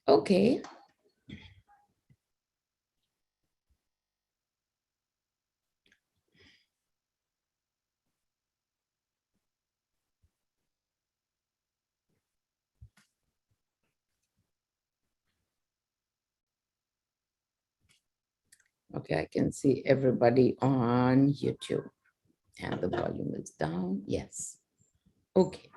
Okay. Okay, I can see everybody on YouTube and the volume is down. Yes. Okay.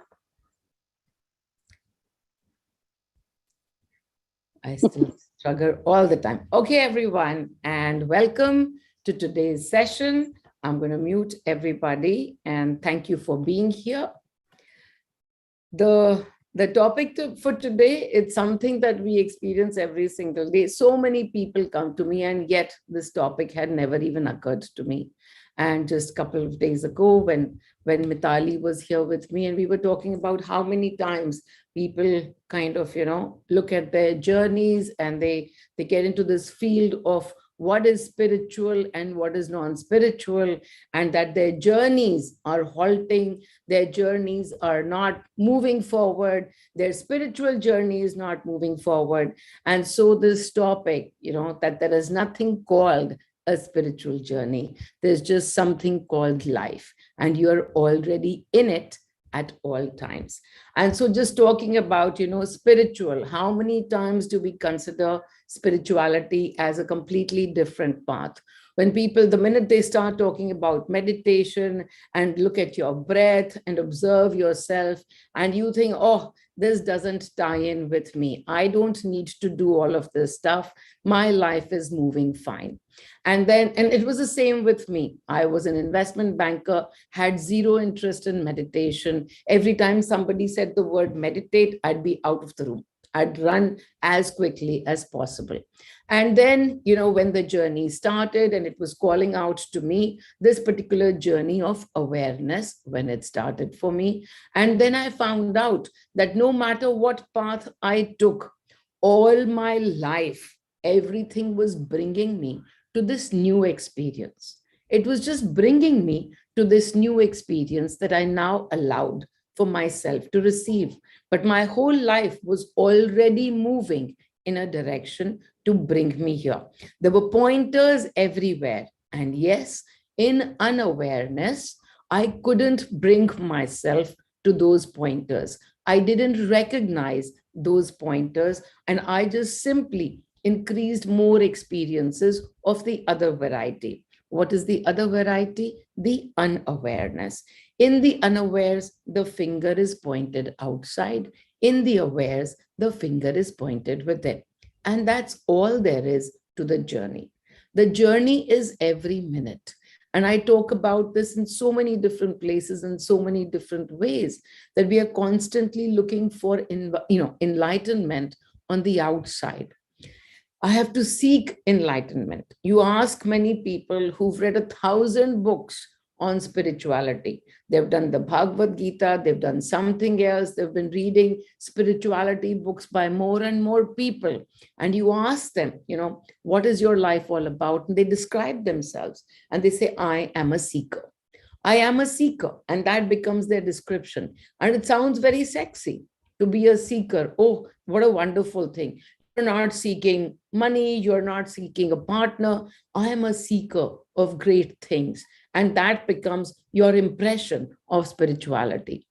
I still struggle all the time. Okay, everyone, and welcome to today's session. I'm going to mute everybody and thank you for being here. The topic for today, it's something that we experience every single day. So many people come to me, and yet this topic had never even occurred to me. And just a couple of days ago, when Mitali was here with me, and we were talking about how many times people kind of, look at their journeys, and they get into this field of what is spiritual and what is non-spiritual, and that their journeys are halting, their journeys are not moving forward, their spiritual journey is not moving forward. And so this topic, that there is nothing called a spiritual journey, there's just something called life, and you're already in it at all times. And so just talking about, spiritual, how many times do we consider spirituality as a completely different path? When people, the minute they start talking about meditation and look at your breath and observe yourself, and you think, oh, this doesn't tie in with me, I don't need to do all of this stuff, my life is moving fine. And it was the same with me. I was an investment banker, had zero interest in meditation. Every time somebody said the word meditate, I'd be out of the room. I'd run as quickly as possible. And then, when the journey started and it was calling out to me, this particular journey of awareness, when it started for me, and then I found out that no matter what path I took, all my life, everything was bringing me to this new experience. It was just bringing me to this new experience that I now allowed for myself to receive. But my whole life was already moving in a direction to bring me here. There were pointers everywhere. And yes, in unawareness, I couldn't bring myself to those pointers. I didn't recognize those pointers, and I just simply increased more experiences of the other variety. What is the other variety? The unawareness. In the unawares, the finger is pointed outside. In the awares, the finger is pointed within. And that's all there is to the journey. The journey is every minute. And I talk about this in so many different places and so many different ways, that we are constantly looking for enlightenment on the outside. I have to seek enlightenment. You ask many people who've read 1,000 books on spirituality. They've done the Bhagavad Gita, they've done something else, they've been reading spirituality books by more and more people. And you ask them, what is your life all about? And they describe themselves and they say, I am a seeker. I am a seeker. And that becomes their description. And it sounds very sexy to be a seeker. Oh, what a wonderful thing. You're not seeking money, you're not seeking a partner. I am a seeker of great things. And that becomes your impression of spirituality.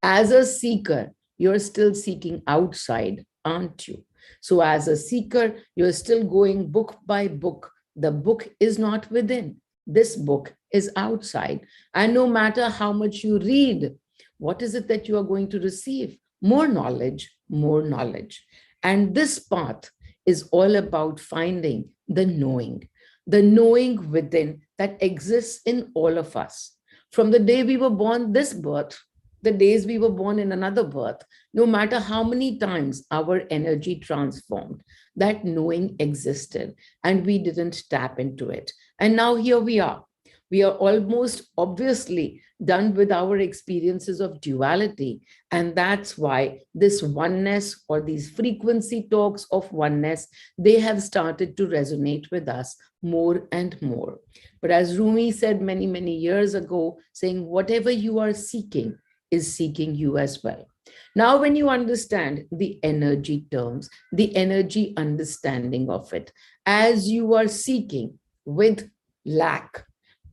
As a seeker, you're still seeking outside, aren't you? So as a seeker, you're still going book by book. The book is not within. This book is outside. And no matter how much you read, what is it that you are going to receive? More knowledge, more knowledge. And this path is all about finding the knowing within that exists in all of us. From the day we were born, this birth, the days we were born in another birth, no matter how many times our energy transformed, that knowing existed and we didn't tap into it. And now here we are. We are almost obviously done with our experiences of duality. And that's why this oneness, or these frequency talks of oneness, they have started to resonate with us more and more. But as Rumi said many, many years ago, saying, whatever you are seeking is seeking you as well. Now, when you understand the energy terms, the energy understanding of it, as you are seeking with lack,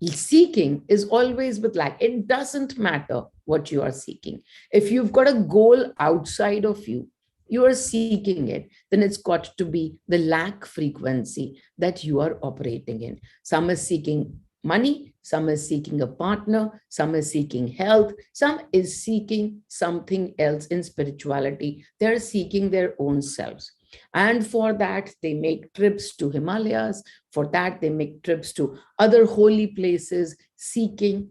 seeking is always with lack. It doesn't matter what you are seeking. If you've got a goal outside of you, you are seeking it, then it's got to be the lack frequency that you are operating in. Some is seeking money, some is seeking a partner, some is seeking health, some is seeking something else in spirituality. They're seeking their own selves. And for that, they make trips to Himalayas. For that, they make trips to other holy places, seeking.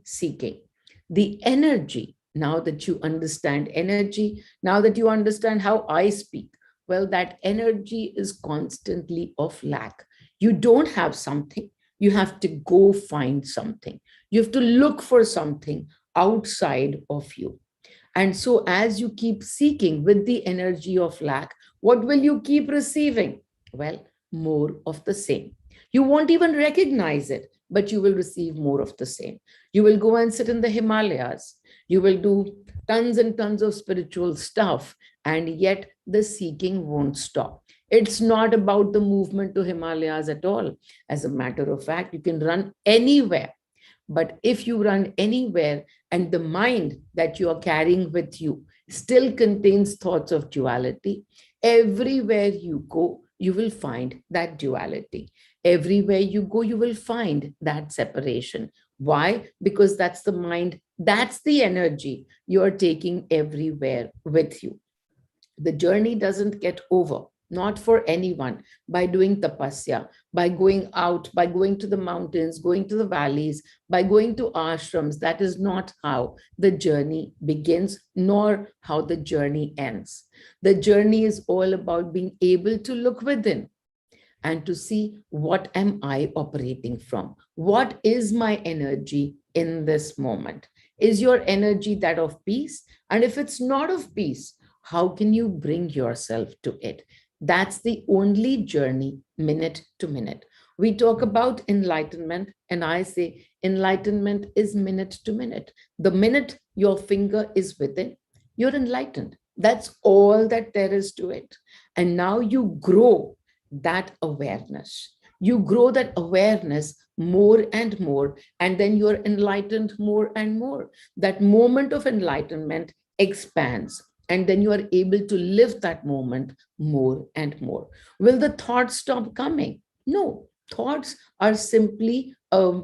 The energy, now that you understand energy, now that you understand how I speak, well, that energy is constantly of lack. You don't have something, you have to go find something. You have to look for something outside of you. And so, as you keep seeking with the energy of lack, what will you keep receiving? Well, more of the same. You won't even recognize it, but you will receive more of the same. You will go and sit in the Himalayas. You will do tons and tons of spiritual stuff, and yet the seeking won't stop. It's not about the movement to Himalayas at all. As a matter of fact, you can run anywhere. But if you run anywhere and the mind that you are carrying with you still contains thoughts of duality, everywhere you go, you will find that duality. Everywhere you go, you will find that separation. Why? Because that's the mind, that's the energy you are taking everywhere with you. The journey doesn't get over, not for anyone, by doing tapasya, by going out, by going to the mountains, going to the valleys, by going to ashrams. That is not how the journey begins, nor how the journey ends. The journey is all about being able to look within and to see, what am I operating from? What is my energy in this moment? Is your energy that of peace? And if it's not of peace, how can you bring yourself to it? That's the only journey, minute to minute. We talk about enlightenment, and I say enlightenment is minute to minute. The minute your finger is within, you're enlightened. That's all that there is to it. And now you grow that awareness. You grow that awareness more and more, and then you're enlightened more and more. That moment of enlightenment expands, and then you are able to live that moment more and more. Will the thoughts stop coming? No, thoughts are simply a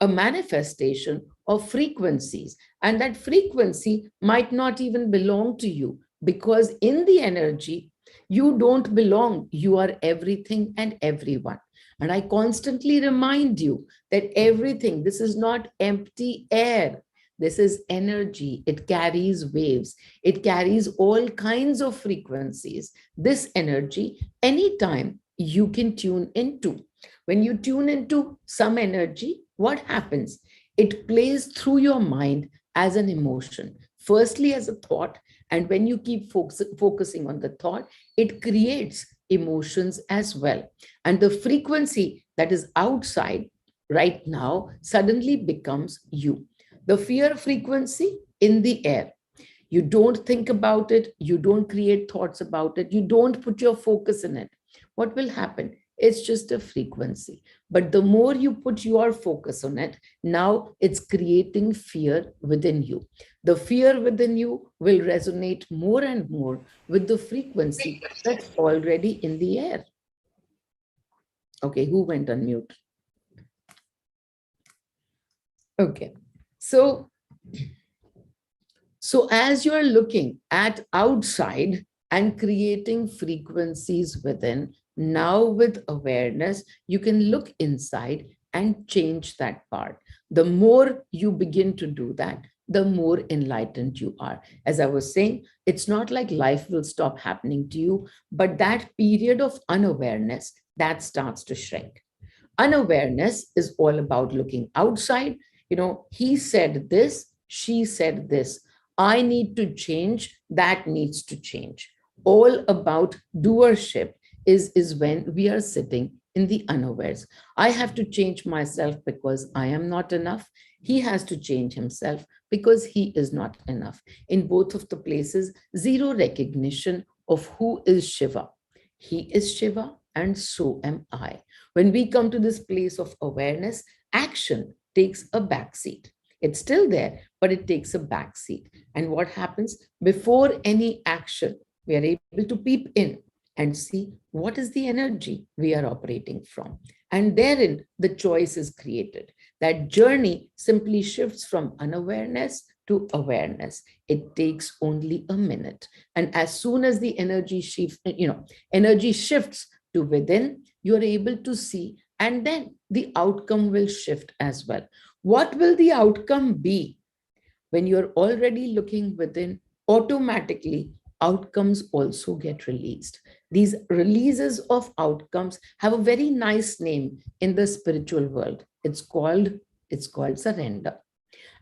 manifestation of frequencies, and that frequency might not even belong to you, because in the energy you don't belong. You are everything and everyone. And I constantly remind you that everything, this is not empty air. This is energy. It carries waves. It carries all kinds of frequencies. This energy, anytime you can tune into. When you tune into some energy, what happens? It plays through your mind as an emotion, firstly as a thought. And when you keep focusing on the thought, it creates emotions as well. And the frequency that is outside right now suddenly becomes you. The fear frequency in the air. You don't think about it. You don't create thoughts about it. You don't put your focus in it. What will happen? It's just a frequency. But the more you put your focus on it, now it's creating fear within you. The fear within you will resonate more and more with the frequency that's already in the air. Okay, who went on mute? Okay. So as you're looking at outside and creating frequencies within, now with awareness, you can look inside and change that part. The more you begin to do that, the more enlightened you are. As I was saying, it's not like life will stop happening to you, but that period of unawareness, that starts to shrink. Unawareness is all about looking outside. He said this, she said this. I need to change, that needs to change. All about doership is when we are sitting in the unawares. I have to change myself because I am not enough. He has to change himself because he is not enough. In both of the places, zero recognition of who is Shiva. He is Shiva, and so am I. When we come to this place of awareness, action takes a backseat. It's still there, but it takes a backseat. And what happens before any action? We are able to peep in and see what is the energy we are operating from. And therein, the choice is created. That journey simply shifts from unawareness to awareness. It takes only a minute. And as soon as the energy shifts to within, you're able to see, and then the outcome will shift as well. What will the outcome be? When you're already looking within, automatically outcomes also get released. These releases of outcomes have a very nice name in the spiritual world. It's called surrender.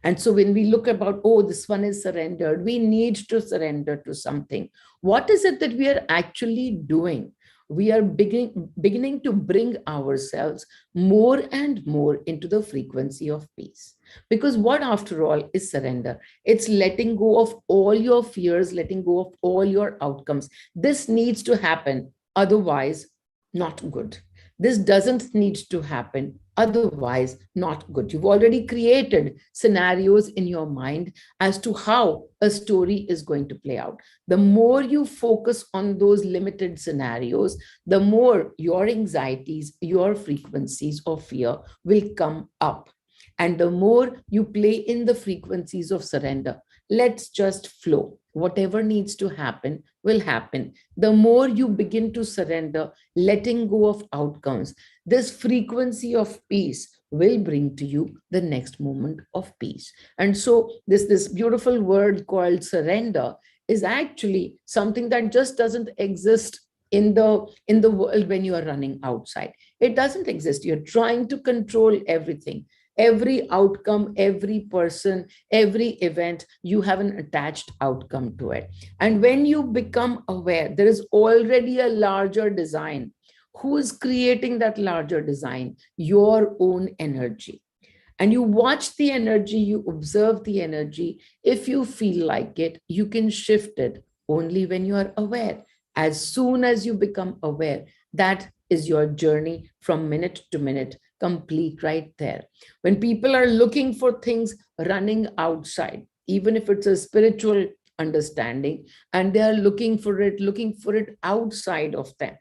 And so when we look about, oh, this one is surrendered, we need to surrender to something. What is it that we are actually doing? We are beginning to bring ourselves more and more into the frequency of peace. Because what, after all, is surrender? It's letting go of all your fears, letting go of all your outcomes. This needs to happen, otherwise, not good. This doesn't need to happen, otherwise, not good. You've already created scenarios in your mind as to how a story is going to play out. The more you focus on those limited scenarios, the more your anxieties, your frequencies of fear will come up. And the more you play in the frequencies of surrender, let's just flow. Whatever needs to happen will happen. The more you begin to surrender, letting go of outcomes, this frequency of peace will bring to you the next moment of peace. And so this beautiful word called surrender is actually something that just doesn't exist in the world when you are running outside. It doesn't exist. You're trying to control everything. Every outcome, every person, every event, you have an attached outcome to it. And when you become aware, there is already a larger design. Who is creating that larger design? Your own energy. And you watch the energy, you observe the energy. If you feel like it, you can shift it only when you are aware. As soon as you become aware, that is your journey from minute to minute, complete right there. When people are looking for things running outside, even if it's a spiritual understanding, and they are looking for it outside of them,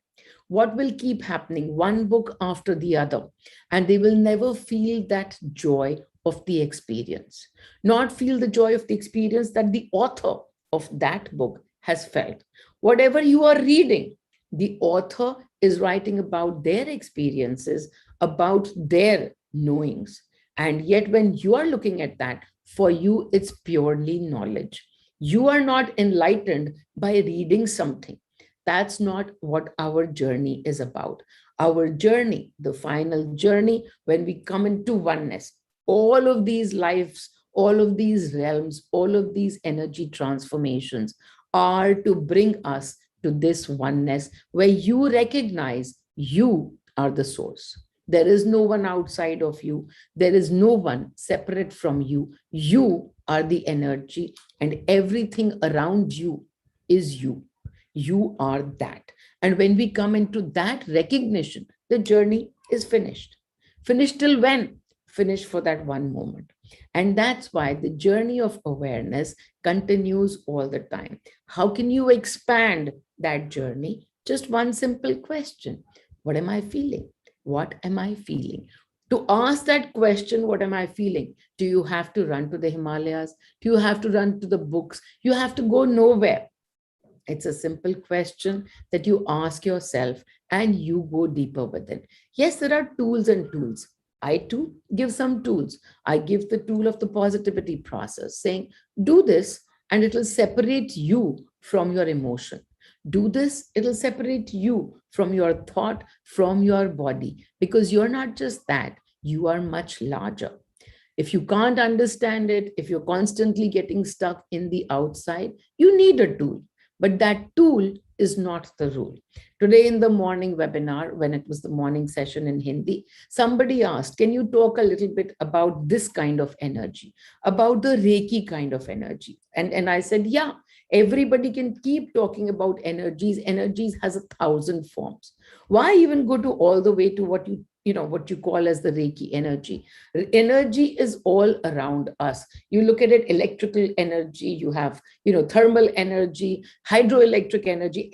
what will keep happening? One book after the other, and they will never feel that joy of the experience, not feel the joy of the experience that the author of that book has felt. Whatever you are reading, the author is writing about their experiences, about their knowings. And yet, when you are looking at that, for you, it's purely knowledge. You are not enlightened by reading something. That's not what our journey is about. Our journey, the final journey, when we come into oneness, all of these lives, all of these realms, all of these energy transformations are to bring us to this oneness where you recognize you are the source. There is no one outside of you. There is no one separate from you. You are the energy, and everything around you is you. You are that. And when we come into that recognition, the journey is finished. Finished till when? Finished for that one moment. And that's why the journey of awareness continues all the time. How can you expand that journey? Just one simple question. What am I feeling? What am I feeling? To ask that question, what am I feeling? Do you have to run to the Himalayas? Do you have to run to the books? You have to go nowhere. It's a simple question that you ask yourself and you go deeper within. Yes, there are tools and tools. I too give some tools. I give the tool of the positivity process, saying, do this and it will separate you from your emotion. Do this, it'll separate you from your thought, from your body, because you're not just that, you are much larger. If you can't understand it, if you're constantly getting stuck in the outside, you need a tool. But that tool is not the rule. Today in the morning webinar, when it was the morning session in Hindi, somebody asked, can you talk a little bit about this kind of energy, about the Reiki kind of energy? And I said, yeah, everybody can keep talking about energies. Energies has 1,000 forms. Why even go to all the way to what you call as the Reiki energy? Energy is all around us. You look at it, electrical energy, you have, thermal energy, hydroelectric energy,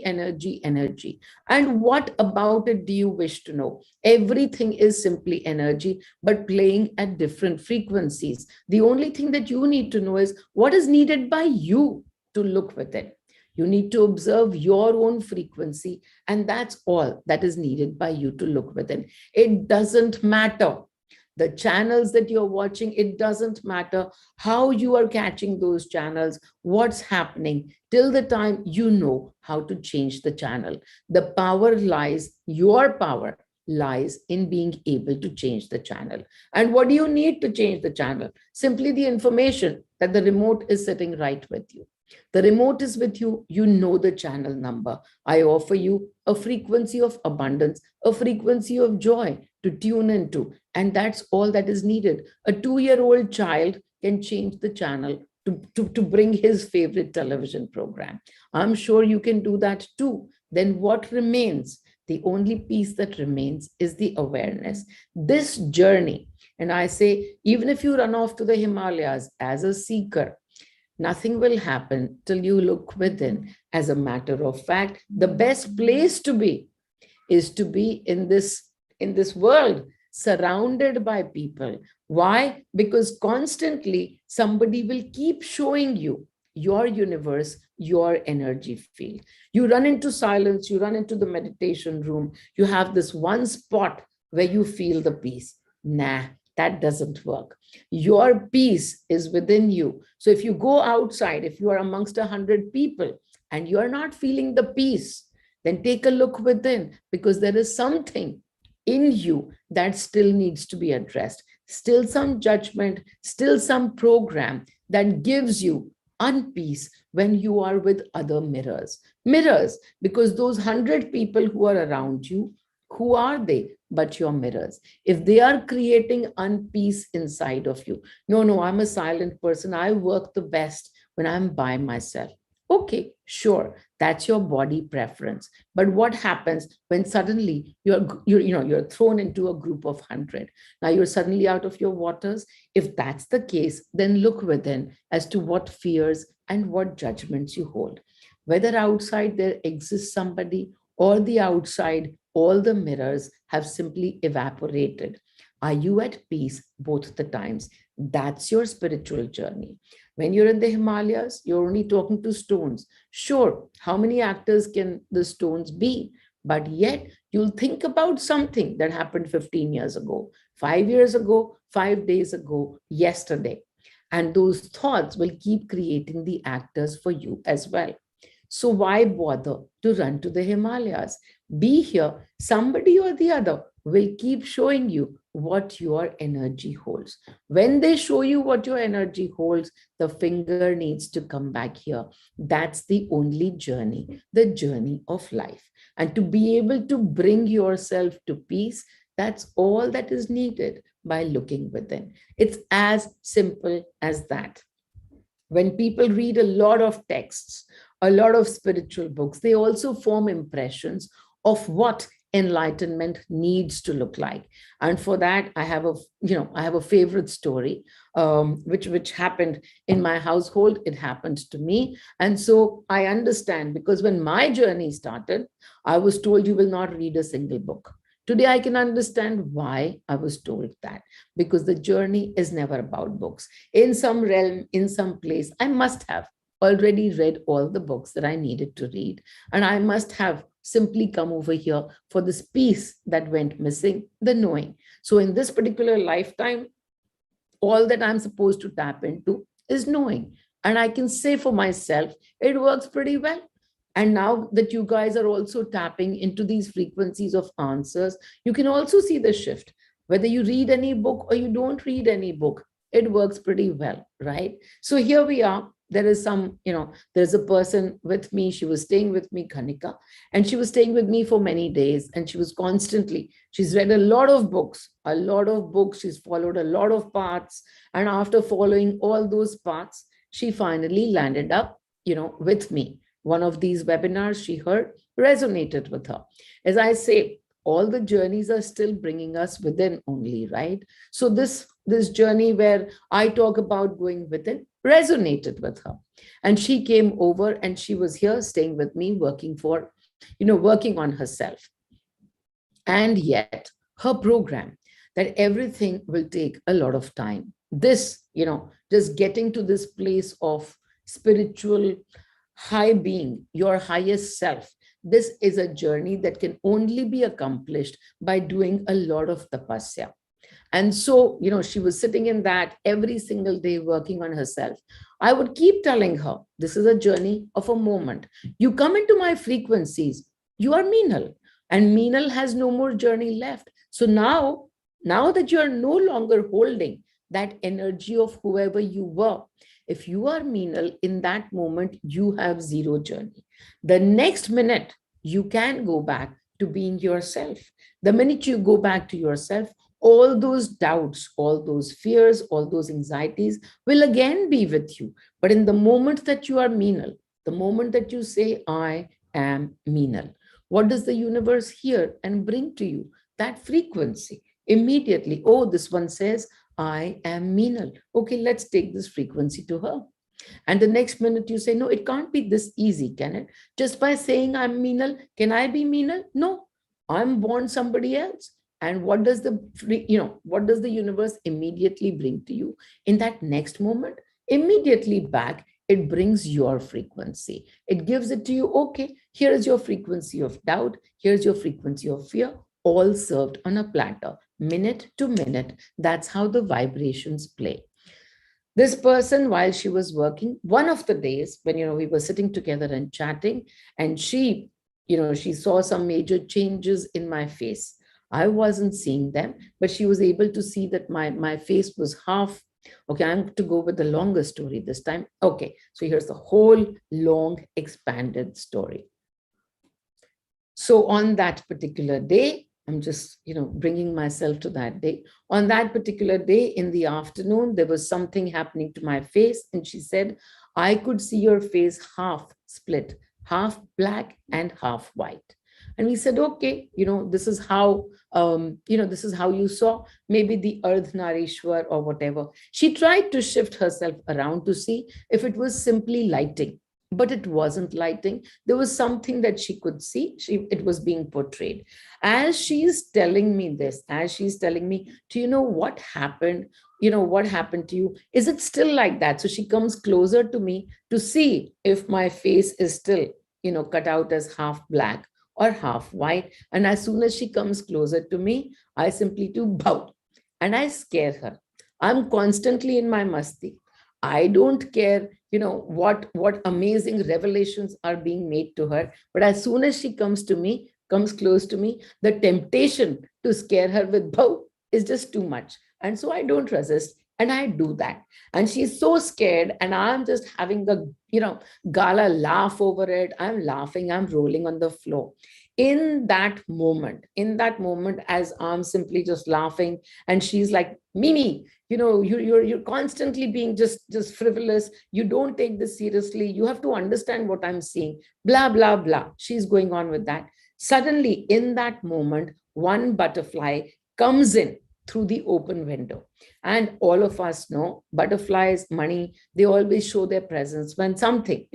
energy. And what about it do you wish to know? Everything is simply energy, but playing at different frequencies. The only thing that you need to know is what is needed by you to look within. You need to observe your own frequency, and that's all that is needed by you to look within. It doesn't matter the channels that you're watching, it doesn't matter how you are catching those channels, what's happening, till the time you know how to change the channel. Your power lies in being able to change the channel. And what do you need to change the channel? Simply the information that the remote is sitting right with you. The remote is with you, you know the channel number. I offer you a frequency of abundance, a frequency of joy to tune into. And that's all that is needed. A 2-year-old child can change the channel to bring his favorite television program. I'm sure you can do that too. Then what remains? The only piece that remains is the awareness. This journey, and I say, even if you run off to the Himalayas as a seeker, nothing will happen till you look within. As a matter of fact, the best place to be is to be in this world, surrounded by people. Why? Because constantly somebody will keep showing you your universe, your energy field. You run into silence, you run into the meditation room, you have this one spot where you feel the peace. Nah, that doesn't work. Your peace is within you. So if you go outside, if you are amongst 100 people and you are not feeling the peace, then take a look within, because there is something in you that still needs to be addressed. Still some judgment, still some program that gives you unpeace when you are with other mirrors. Mirrors, because those 100 people who are around you, who are they but your mirrors? If they are creating unpeace inside of you, no, I'm a silent person, I work the best when I'm by myself. Okay, sure, that's your body preference. But what happens when suddenly you're thrown into a group of 100? Now you're suddenly out of your waters. If that's the case, then look within as to what fears and what judgments you hold. Whether outside there exists somebody, or the outside, all the mirrors have simply evaporated. Are you at peace both the times? That's your spiritual journey. When you're in the Himalayas, you're only talking to stones. Sure, how many actors can the stones be? But yet you'll think about something that happened 15 years ago, 5 years ago, 5 days ago, yesterday. And those thoughts will keep creating the actors for you as well. So why bother to run to the Himalayas? Be here, somebody or the other will keep showing you what your energy holds. When they show you what your energy holds, the finger needs to come back here. That's the only journey, the journey of life. And to be able to bring yourself to peace, that's all that is needed by looking within. It's as simple as that. When people read a lot of texts, a lot of spiritual books, they also form impressions of what enlightenment needs to look like. And for that, I have a favorite story, which happened in my household. It happened to me. And so I understand, because when my journey started, I was told you will not read a single book. Today, I can understand why I was told that, because the journey is never about books. In some realm, in some place, I must have already read all the books that I needed to read. And I must have simply come over here for this piece that went missing, the knowing. So in this particular lifetime, all that I'm supposed to tap into is knowing. And I can say for myself, it works pretty well. And now that you guys are also tapping into these frequencies of answers, you can also see the shift. Whether you read any book or you don't read any book, it works pretty well, right? So here we are. there is some, there's a person with me. She was staying with me, Kanika, and she was staying with me for many days. And she was constantly, she's read a lot of books, a lot of books. She's followed a lot of paths. And after following all those paths, she finally landed up, with me. One of these webinars she heard resonated with her. As I say, all the journeys are still bringing us within only, right? So this journey where I talk about going within resonated with her, and she came over and she was here staying with me, working on herself. And yet her program, that everything will take a lot of time. This, just getting to this place of spiritual high being, your highest self, this is a journey that can only be accomplished by doing a lot of tapasya. And so, she was sitting in that every single day working on herself. I would keep telling her, this is a journey of a moment. You come into my frequencies, you are Meenal, and Meenal has no more journey left. So now that you are no longer holding that energy of whoever you were, if you are Meenal, in that moment, you have zero journey. The next minute, you can go back to being yourself. The minute you go back to yourself, all those doubts, all those fears, all those anxieties will again be with you. But in the moment that you are Meenal, the moment that you say, I am Meenal, what does the universe hear and bring to you? That frequency. Immediately, oh, this one says, I am Meenal. Okay, let's take this frequency to her. And the next minute you say, no, it can't be this easy, can it? Just by saying I'm Meenal, can I be Meenal? No, I'm born somebody else. And what does the universe immediately bring to you in that next moment? Immediately back, it brings your frequency. It gives it to you. Okay, here is your frequency of doubt. Here's your frequency of fear, all served on a platter, minute to minute. That's how the vibrations play. This person, while she was working, one of the days when, we were sitting together and chatting, and she saw some major changes in my face. I wasn't seeing them, but she was able to see that my face was half. Okay, I'm to go with the longer story this time. Okay, so here's the whole long expanded story. So on that particular day, I'm just, bringing myself to that day. On that particular day in the afternoon, there was something happening to my face. And she said, I could see your face half split, half black and half white. And we said, okay, this is how, this is how you saw maybe the Ardhanarishwar or whatever. She tried to shift herself around to see if it was simply lighting. But it wasn't lighting. There was something that she could see. It was being portrayed. As she's telling me this, as she's telling me, do you know what happened? What happened to you? Is it still like that? So she comes closer to me to see if my face is still, cut out as half black or half white. And as soon as she comes closer to me, I simply do bow and I scare her. I'm constantly in my masti. I don't care, what amazing revelations are being made to her. But as soon as she comes close to me, the temptation to scare her with bow is just too much. And so I don't resist and I do that. And she's so scared and I'm just having a, gala laugh over it. I'm laughing, I'm rolling on the floor. In that moment, as I'm simply just laughing, and she's like, Mimi, you're constantly being just frivolous. You don't take this seriously. You have to understand what I'm saying. Blah, blah, blah. She's going on with that. Suddenly, in that moment, one butterfly comes in through the open window. And all of us know butterflies, money, they always show their presence when something,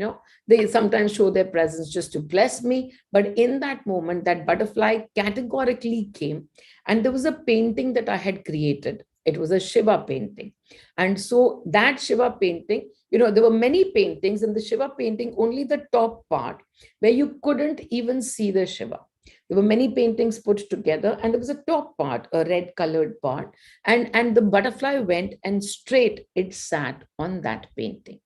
they sometimes show their presence just to bless me. But in that moment, that butterfly categorically came. And there was a painting that I had created. It was a Shiva painting. And so that Shiva painting, there were many paintings. In the Shiva painting, only the top part where you couldn't even see the Shiva. There were many paintings put together, and there was a top part, a red colored part, and the butterfly went and straight it sat on that painting.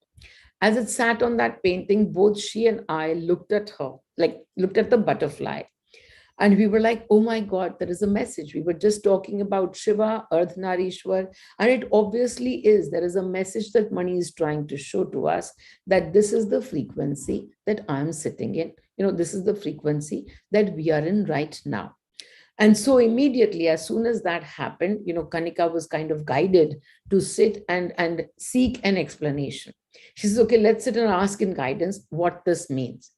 As it sat on that painting, both she and I looked at her, like looked at the butterfly. And we were like, oh my God, there is a message. We were just talking about Shiva, Ardhanarishwar, and it obviously is. There is a message that Mani is trying to show to us, that this is the frequency that I'm sitting in. This is the frequency that we are in right now. And so immediately, as soon as that happened, Kanika was kind of guided to sit and seek an explanation. She says, okay, let's sit and ask in guidance what this means.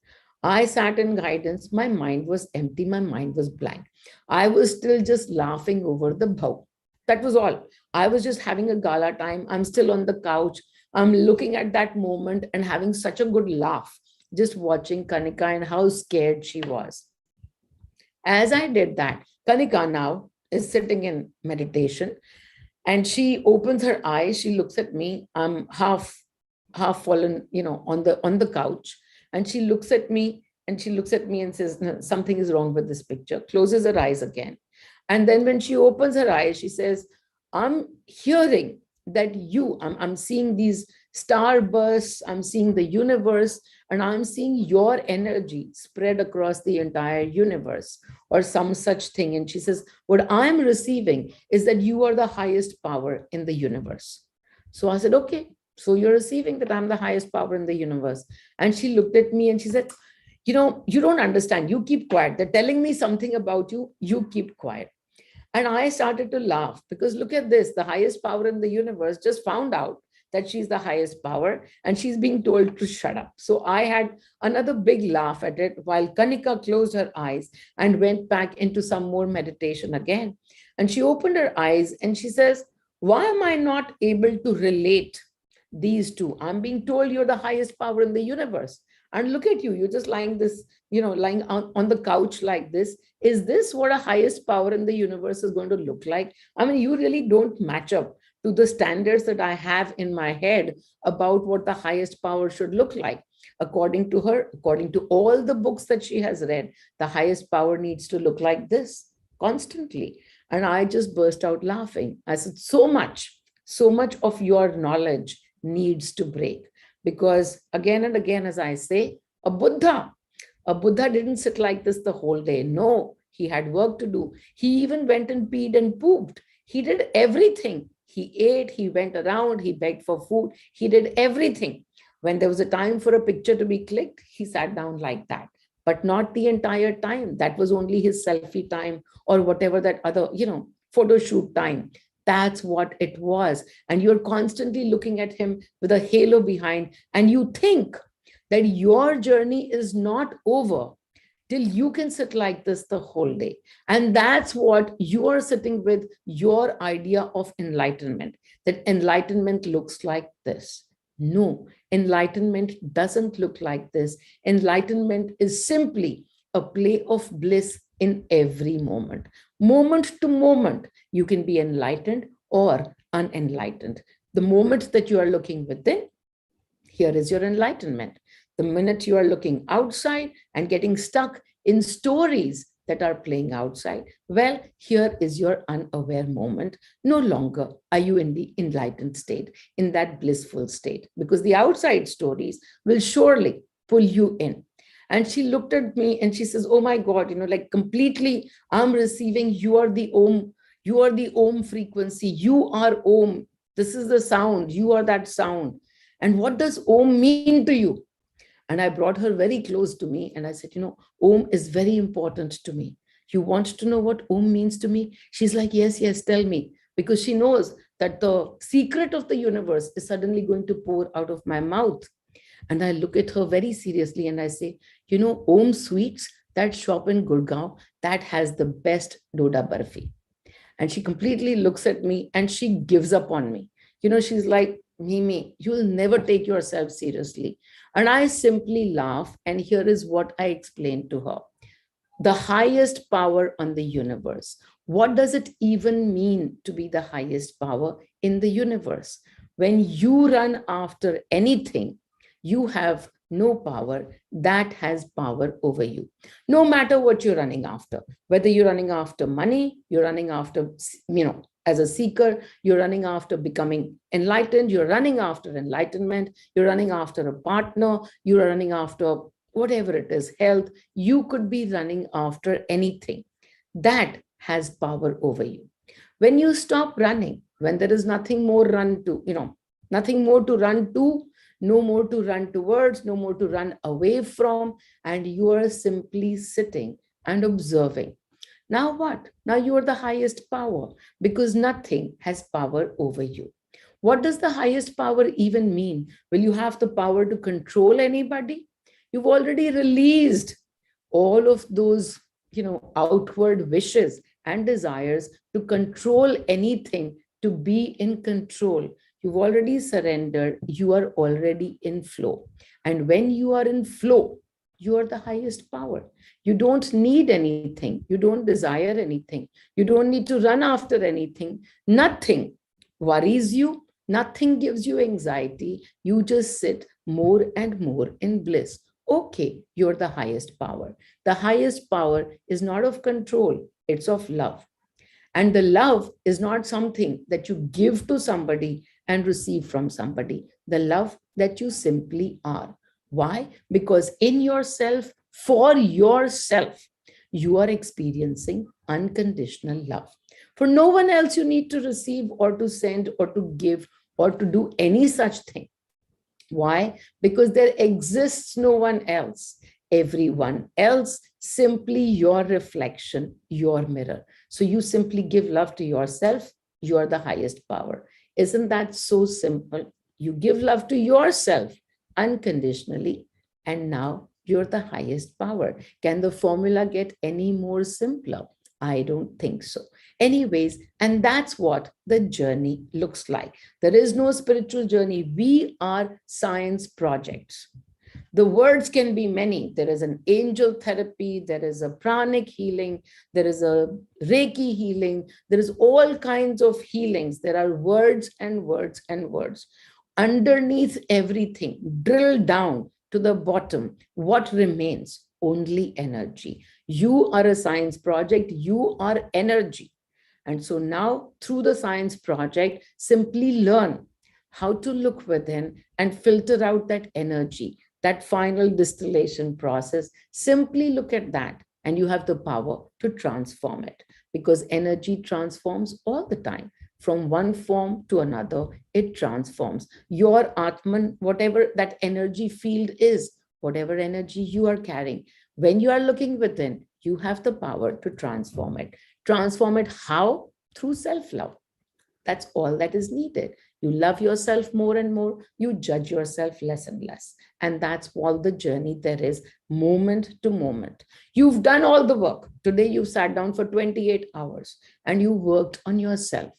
I sat in guidance. My mind was empty. My mind was blank. I was still just laughing over the bow. That was all. I was just having a gala time. I'm still on the couch. I'm looking at that moment and having such a good laugh, just watching Kanika and how scared she was. As I did that, Kanika now is sitting in meditation, and she opens her eyes. She looks at me. I'm half fallen, on the couch, and she looks at me and says, "No, something is wrong with this picture." Closes her eyes again, and then when she opens her eyes, she says, "I'm hearing that I'm seeing these starbursts. I'm seeing the universe, and I'm seeing your energy spread across the entire universe, or some such thing." And she says, what I'm receiving is that you are the highest power in the universe. So I said, okay, so you're receiving that I'm the highest power in the universe. And she looked at me and she said, you don't understand. You keep quiet. They're telling me something about you. You keep quiet. And I started to laugh because look at this, the highest power in the universe just found out that she's the highest power and she's being told to shut up. So I had another big laugh at it while Kanika closed her eyes and went back into some more meditation again. And she opened her eyes and she says, why am I not able to relate these two? I'm being told you're the highest power in the universe. And look at you, you're just lying this, lying on the couch like this. Is this what a highest power in the universe is going to look like? I mean, you really don't match up to the standards that I have in my head about what the highest power should look like. According to her, according to all the books that she has read, the highest power needs to look like this constantly. And I just burst out laughing. I said, so much of your knowledge needs to break. Because again and again, as I say, a Buddha didn't sit like this the whole day. No, he had work to do. He even went and peed and pooped. He did everything. He ate, he went around, he begged for food, he did everything. When there was a time for a picture to be clicked, he sat down like that, but not the entire time. That was only his selfie time or whatever that other, photo shoot time. That's what it was. And you're constantly looking at him with a halo behind, and you think that your journey is not over till you can sit like this the whole day. And that's what you are sitting with, your idea of enlightenment, that enlightenment looks like this. No, enlightenment doesn't look like this. Enlightenment is simply a play of bliss in every moment. Moment to moment, you can be enlightened or unenlightened. The moment that you are looking within, here is your enlightenment. The minute you are looking outside and getting stuck in stories that are playing outside, well, here is your unaware moment. No longer are you in the enlightened state, in that blissful state, because the outside stories will surely pull you in. And she looked at me and she says, oh my God, like completely, I'm receiving, you are the Om frequency, you are Om. This is the sound, you are that sound. And what does Om mean to you? And I brought her very close to me and I said, Om is very important to me. You want to know what Om means to me? She's like, yes, tell me. Because she knows that the secret of the universe is suddenly going to pour out of my mouth. And I look at her very seriously and I say, Om Sweets, that shop in Gurgaon, that has the best Doda Barfi. And she completely looks at me and she gives up on me. She's like, Mimi, you'll never take yourself seriously. And I simply laugh. And here is what I explained to her. The highest power on the universe. What does it even mean to be the highest power in the universe? When you run after anything, you have no power that has power over you. No matter what you're running after, whether you're running after money, you're running after, as a seeker, you're running after becoming enlightened, you're running after enlightenment, you're running after a partner, you're running after whatever it is, health, you could be running after anything. That has power over you. When you stop running, when there is nothing more run to, nothing more to run to, no more to run towards, no more to run away from, and you are simply sitting and observing. Now what? Now you are the highest power because nothing has power over you. What does the highest power even mean? Will you have the power to control anybody? You've already released all of those, outward wishes and desires to control anything, to be in control. You've already surrendered. You are already in flow. And when you are in flow, you are the highest power. You don't need anything. You don't desire anything. You don't need to run after anything. Nothing worries you. Nothing gives you anxiety. You just sit more and more in bliss. Okay, you're the highest power. The highest power is not of control, it's of love. And the love is not something that you give to somebody and receive from somebody. The love that you simply are. Why? Because in yourself, for yourself, you are experiencing unconditional love. For no one else, you need to receive or to send or to give or to do any such thing. Why? Because there exists no one else. Everyone else, simply your reflection, your mirror. So you simply give love to yourself, you are the highest power. Isn't that so simple? You give love to yourself unconditionally, and now you're the highest power. Can the formula get any more simpler? I don't think so. Anyways, and that's what the journey looks like. There is no spiritual journey. We are science projects. The words can be many. There is an angel therapy, there is a pranic healing, there is a Reiki healing, there is all kinds of healings. There are words and words and words. Underneath everything, drill down to the bottom, what remains? Only energy. You are a science project, you are energy. And so now, through the science project, simply learn how to look within and filter out that energy, that final distillation process. Simply look at that, and you have the power to transform it, because energy transforms all the time. From one form to another, it transforms. Your Atman, whatever that energy field is, whatever energy you are carrying, when you are looking within, you have the power to transform it. Transform it how? Through self-love. That's all that is needed. You love yourself more and more, you judge yourself less and less. And that's all the journey there is, moment to moment. You've done all the work. Today, you sat down for 28 hours and you worked on yourself.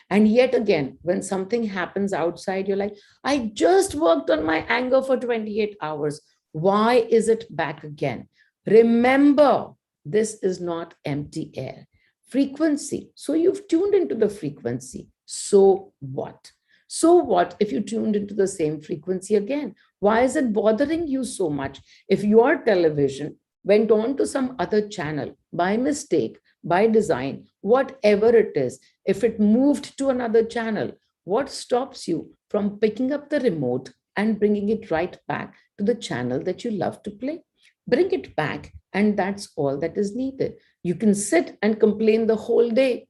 And yet again, when something happens outside, you're like, I just worked on my anger for 28 hours. Why is it back again? Remember, this is not empty air. Frequency. So you've tuned into the frequency. So what? So what if you tuned into the same frequency again? Why is it bothering you so much? If your television went on to some other channel by mistake, by design, whatever it is, if it moved to another channel, what stops you from picking up the remote and bringing it right back to the channel that you love to play? Bring it back, and that's all that is needed. You can sit and complain the whole day.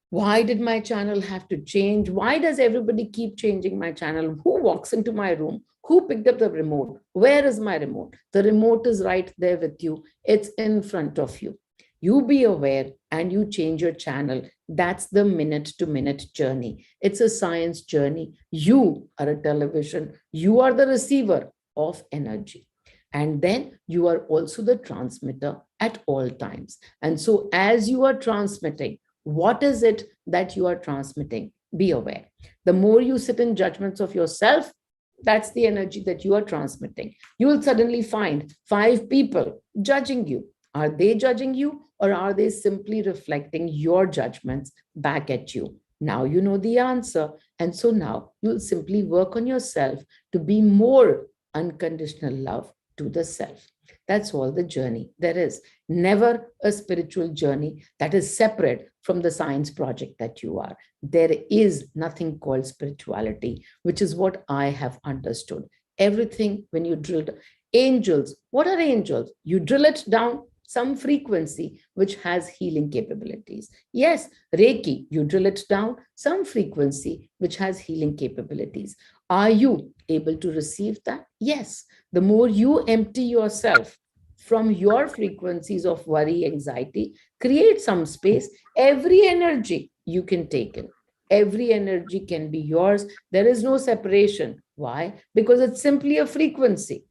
Why did my channel have to change? Why does everybody keep changing my channel? Who walks into my room? Who picked up the remote? Where is my remote? The remote is right there with you. It's in front of you. You be aware and you change your channel. That's the minute to minute journey. It's a science journey. You are a television. You are the receiver of energy. And then you are also the transmitter at all times. And so as you are transmitting, what is it that you are transmitting? Be aware. The more you sit in judgments of yourself, that's the energy that you are transmitting. You will suddenly find 5 people judging you. Are they judging you, or are they simply reflecting your judgments back at you? Now you know the answer. And so now you'll simply work on yourself to be more unconditional love to the self. That's all the journey there is. Never a spiritual journey that is separate from the science project that you are. There is nothing called spirituality, which is what I have understood. Everything, when you drilled, Angels. What are angels? You drill it down some frequency which has healing capabilities. Yes, Reiki, you drill it down some frequency which has healing capabilities. Are you able to receive that? Yes. The more you empty yourself from your frequencies of worry, anxiety, create some space. Every energy you can take in. Every energy can be yours. There is no separation. Why? Because it's simply a frequency.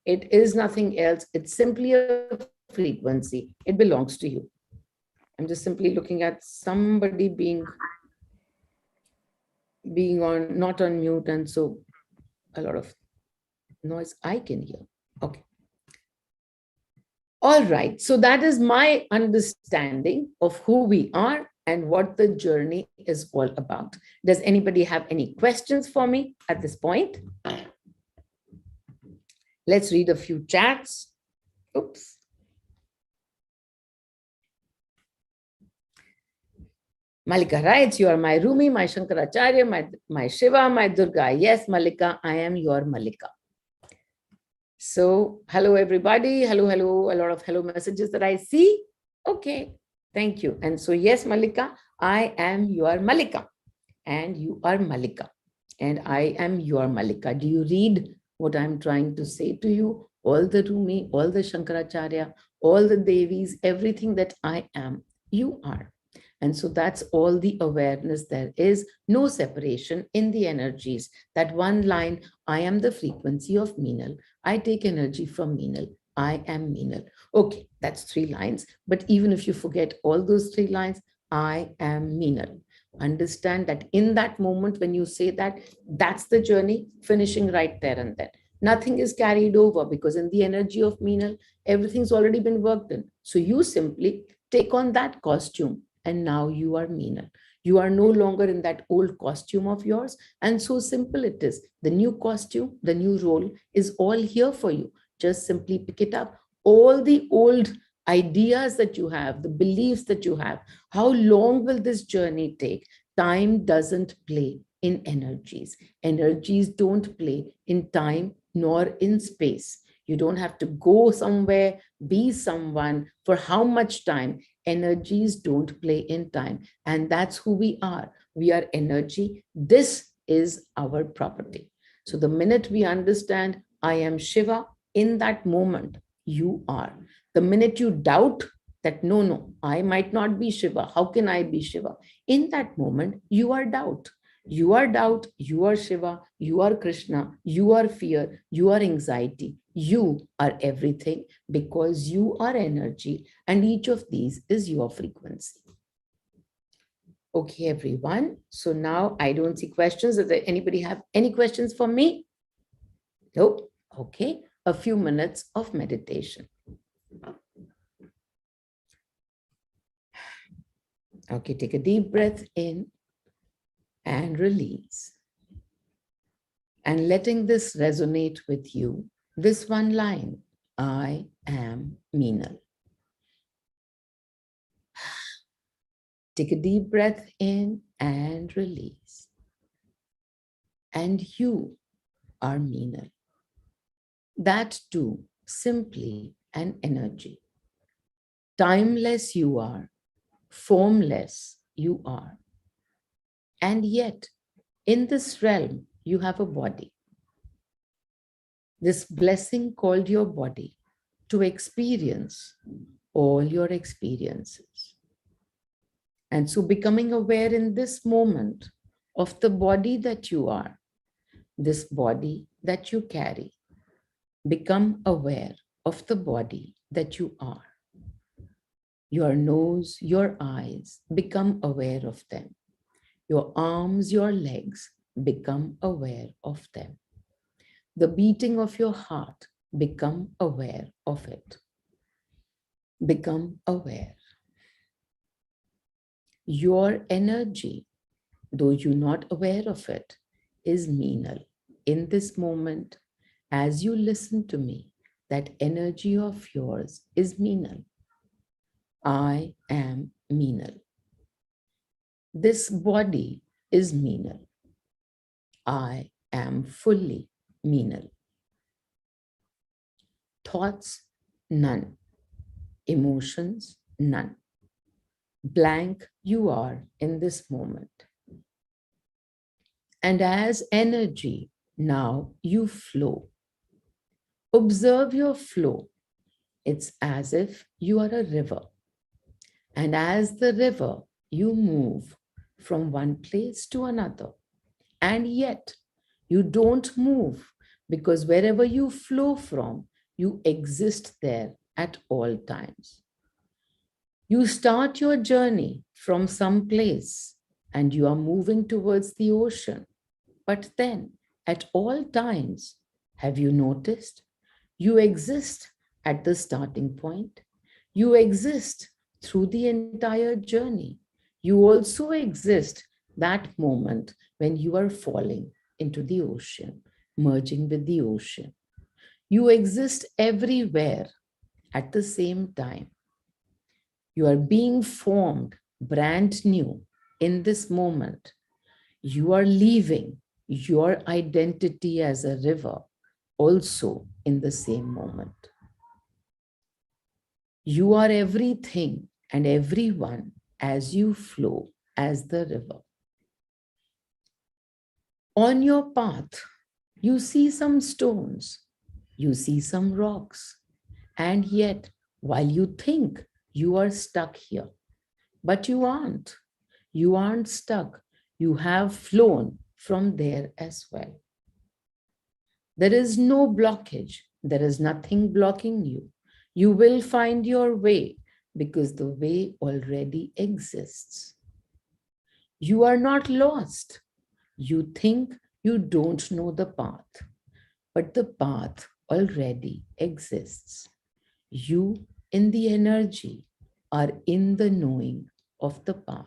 It is nothing else. It's simply a frequency. It belongs to you. I'm just simply looking at somebody being on not on mute, and so a lot of noise I can hear. Okay. All right. So that is my understanding of who we are and what the journey is all about. Does anybody have any questions for me at this point? Let's read a few chats. Oops. Malika writes, you are my Rumi, my Shankaracharya, my Shiva, my Durga. Yes, Malika, I am your Malika. So, hello, everybody. Hello, hello. A lot of hello messages that I see. Okay, thank you. And so, yes, Malika, I am your Malika. And you are Malika. And I am your Malika. Do you read what I'm trying to say to you? All the Rumi, all the Shankaracharya, all the Devis, everything that I am, you are. And so that's all the awareness. There is no separation in the energies. That one line, I am the frequency of Meenal. I take energy from Meenal. I am Meenal. Okay, that's 3 lines. But even if you forget all those 3 lines, I am Meenal. Understand that in that moment when you say that, that's the journey finishing right there and then. Nothing is carried over because in the energy of Meenal, everything's already been worked in. So you simply take on that costume. And now you are Meenal. You are no longer in that old costume of yours. And so simple it is. The new costume, the new role is all here for you. Just simply pick it up. All the old ideas that you have, the beliefs that you have, how long will this journey take? Time doesn't play in energies. Energies don't play in time nor in space. You don't have to go somewhere, be someone for how much time. Energies don't play in time. And that's who we are. We are energy. This is our property. So the minute we understand, I am Shiva, in that moment, you are. The minute you doubt that, no, I might not be Shiva. How can I be Shiva? In that moment, you are doubt. You are doubt, you are Shiva, you are Krishna, you are fear, you are anxiety. You are everything because you are energy, and each of these is your frequency. Okay, everyone. So now I don't see questions. Does anybody have any questions for me? Nope. Okay. A few minutes of meditation. Okay, take a deep breath in and release. And letting this resonate with you, this one line, I am Meenal. Take a deep breath in and release. And you are Meenal. That too, simply an energy. Timeless you are, formless you are. And yet, in this realm, you have a body. This blessing called your body to experience all your experiences. And so becoming aware in this moment of the body that you are, this body that you carry, become aware of the body that you are. Your nose, your eyes, become aware of them. Your arms, your legs, become aware of them. The beating of your heart, become aware of it. Become aware. Your energy, though you're not aware of it, is Meenal. In this moment, as you listen to me, that energy of yours is Meenal. I am Meenal. This body is Meenal. I am fully Meenal. Thoughts, none. Emotions, none. Blank you are in this moment. And as energy, now you flow. Observe your flow. It's as if you are a river. And as the river, you move from one place to another. And yet, you don't move because wherever you flow from, you exist there at all times. You start your journey from some place and you are moving towards the ocean. But then, at all times, have you noticed? You exist at the starting point. You exist through the entire journey. You also exist that moment when you are falling into the ocean, merging with the ocean. You exist everywhere at the same time. You are being formed brand new in this moment. You are leaving your identity as a river also in the same moment. You are everything and everyone as you flow as the river. On your path, you see some stones, you see some rocks, and yet, while you think you are stuck here, but you aren't. You aren't stuck. You have flown from there as well. There is no blockage. There is nothing blocking you. You will find your way because the way already exists. You are not lost. You think you don't know the path, but the path already exists. You in the energy are in the knowing of the path.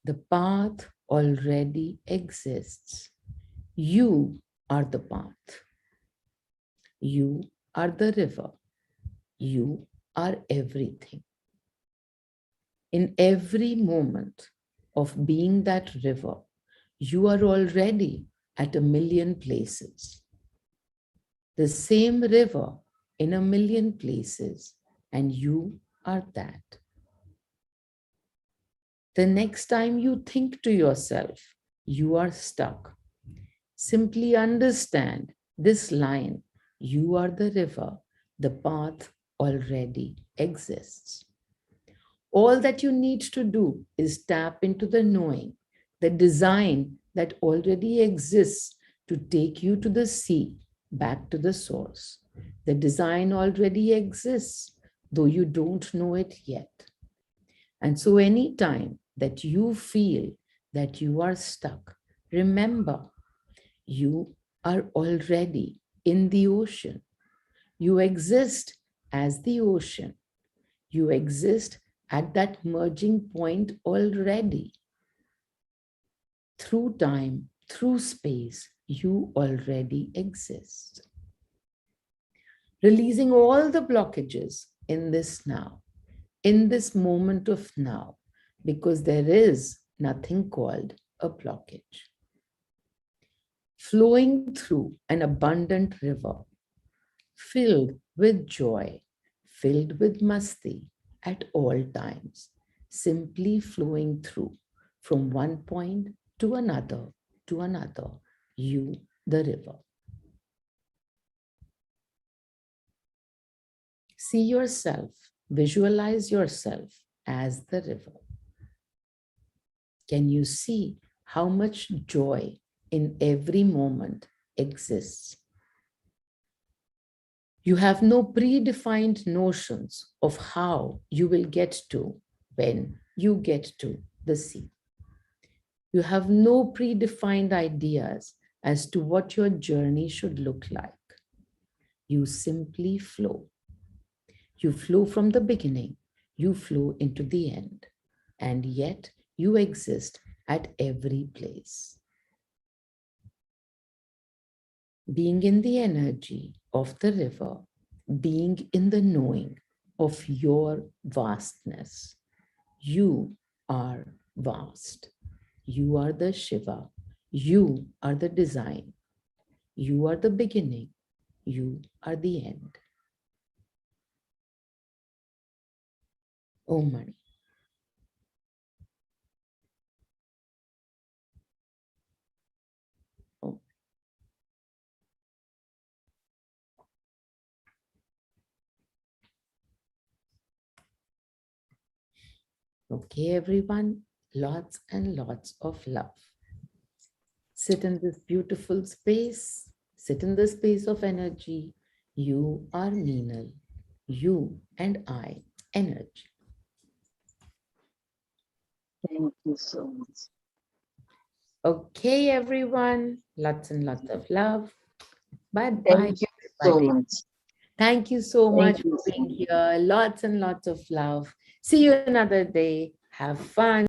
The path already exists. You are the path. You are the river. You are everything. In every moment of being that river, you are already at a million places. The same river in a million places, and you are that. The next time you think to yourself, you are stuck, simply understand this line, you are the river, the path already exists. All that you need to do is tap into the knowing, the design that already exists to take you to the sea, back to the source. The design already exists, though you don't know it yet. And so anytime that you feel that you are stuck, remember, you are already in the ocean. You exist as the ocean. You exist at that merging point already. Through time, through space, you already exist. Releasing all the blockages in this now, in this moment of now, because there is nothing called a blockage. Flowing through an abundant river, filled with joy, filled with masti at all times, simply flowing through from one point to another, you, the river. See yourself, visualize yourself as the river. Can you see how much joy in every moment exists? You have no predefined notions of how you will get to when you get to the sea. You have no predefined ideas as to what your journey should look like. You simply flow. You flow from the beginning, you flow into the end, and yet you exist at every place. Being in the energy of the river, being in the knowing of your vastness. You are vast. You are the Shiva. You are the design. You are the beginning. You are the end. Om Mani. Om. Okay, everyone, lots and lots of love. Sit in this beautiful space. Sit in the space of energy. You are Meenal. You and I, energy. Thank you so much. Okay, everyone, lots and lots of love. Bye bye, Thank you so everybody. much. Thank you so Thank much you for so being much. here. Lots and lots of love. See you another day. Have fun.